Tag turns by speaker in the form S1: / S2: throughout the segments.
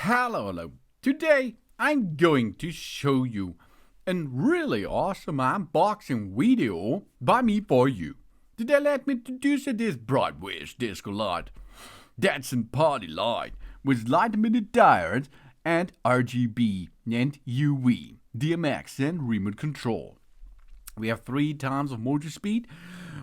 S1: Hello. Today I'm going to show you a really awesome unboxing video by me for you. Today let me introduce you this Brightwish disco light. That's a party light with light-emitted diodes and RGB and UV, DMX and remote control. We have 3 times of motor speed,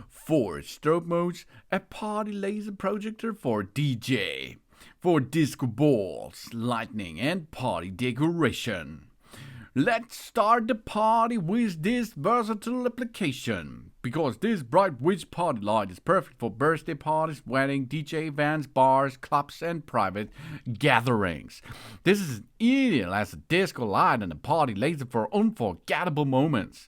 S1: 4 strobe modes, a party laser projector for DJ, for disco balls, lightning, and party decoration. Let's start the party with this versatile application, because this Brightwish party light is perfect for birthday parties, wedding, DJ events, bars, clubs, and private gatherings. This is ideal as a disco light and a party laser for unforgettable moments.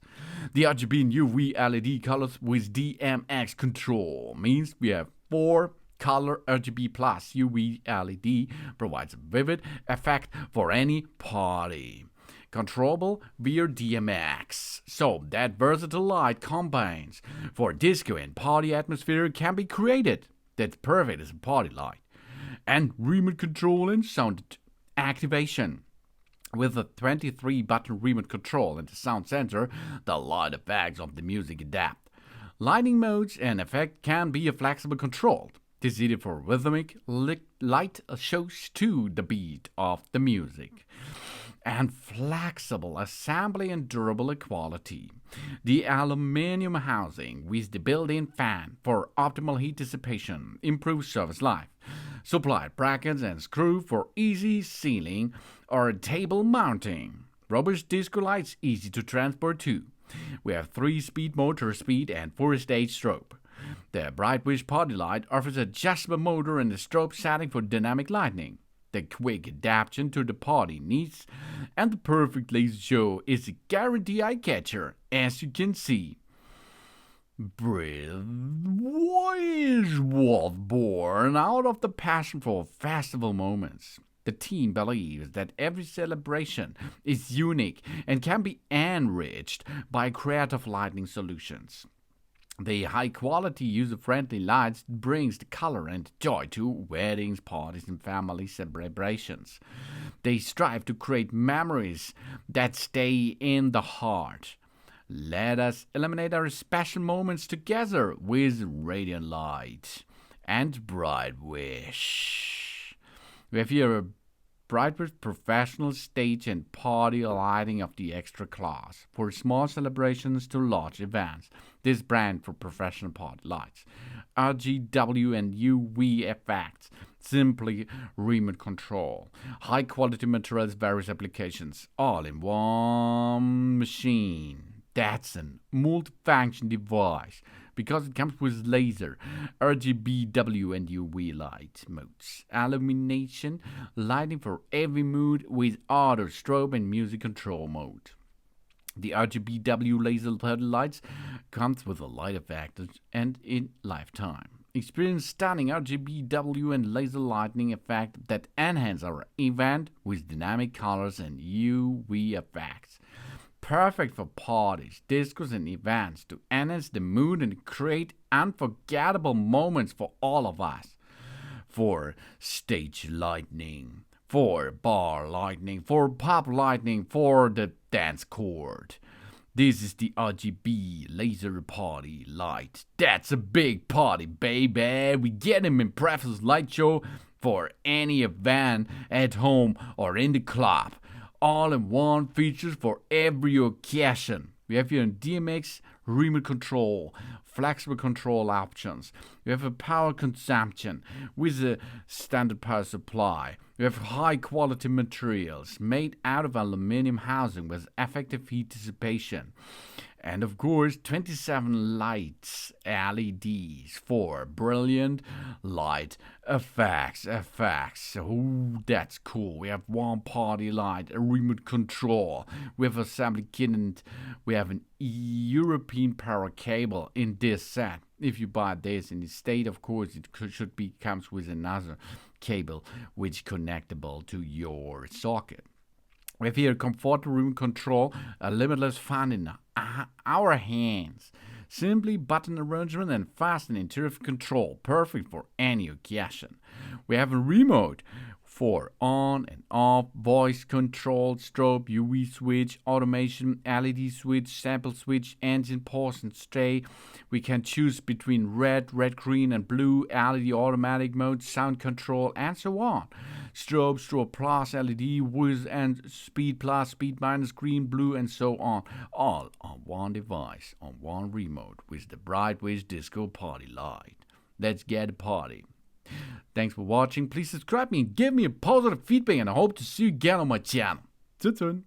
S1: The RGB and UV LED colors with DMX control means we have 4 color RGB plus UV LED provides a vivid effect for any party. Controllable via DMX. So that versatile light combines for disco and party atmosphere can be created. That's perfect as a party light. And remote control and sound activation. With a 23-button remote control and the sound sensor, the light effects of the music adapt. Lighting modes and effect can be flexible controlled. This is either for rhythmic light shows to the beat of the music. And flexible assembly and durable quality. The aluminum housing with the built-in fan for optimal heat dissipation improves service life. Supplied brackets and screw for easy sealing or table mounting. Robust disco lights easy to transport too. We have 3-speed motor speed and 4-stage strobe. The Brightwish party light offers adjustable motor and a strobe setting for dynamic lighting. The quick adaptation to the party needs, and the perfect laser show is a guaranteed eye catcher, as you can see. Brightwish was born out of the passion for festival moments. The team believes that every celebration is unique and can be enriched by creative lighting solutions. The high-quality, user-friendly lights brings the color and joy to weddings, parties, and family celebrations. They strive to create memories that stay in the heart. Let us eliminate our special moments together with radiant light and Brightwish. We have here a Brightwish professional stage and party lighting of the extra class for small celebrations to large events. This brand for professional party lights, RGW and UV effects, simply remote control, high quality materials, various applications, all in one machine. That's a multifunction device because it comes with laser, RGB, W, and UV light modes, illumination, lighting for every mood with auto strobe and music control mode. The RGBW laser lights comes with a light effect and in lifetime. Experience stunning RGBW and laser lightning effect that enhance our event with dynamic colors and UV effects. Perfect for parties, discos, and events to enhance the mood and create unforgettable moments for all of us. For stage lightning, for bar lightning, for pop lightning, for the dance court. This is the RGB laser party light. That's a big party, baby. We get him in Preface Light Show for any event at home or in the club. All-in-one features for every occasion. We have here a DMX remote control, flexible control options. We have a power consumption with a standard power supply. We have high quality materials made out of aluminum housing with effective heat dissipation. And of course, 27 lights, LEDs for brilliant light effects. Oh, that's cool. We have one party light, a remote control. We have assembly kit and we have an European power cable in this set. If you buy this in the state, of course, it comes with another cable which connectable to your socket. We have here comfort room control, a limitless fun in our hands. Simply button arrangement and fast and intuitive control, perfect for any occasion. We have a remote 4. On and off, voice control, strobe, UV switch, automation, LED switch, sample switch, engine pause and stay. We can choose between red, green, and blue, LED automatic mode, sound control, and so on. Strobe plus, LED with and speed plus, speed minus, green, blue, and so on. All on one device, on one remote, with the Brightways Disco Party Light. Let's get a party. Thanks for watching. Please subscribe me and give me a positive feedback, and I hope to see you again on my channel. Tschüss.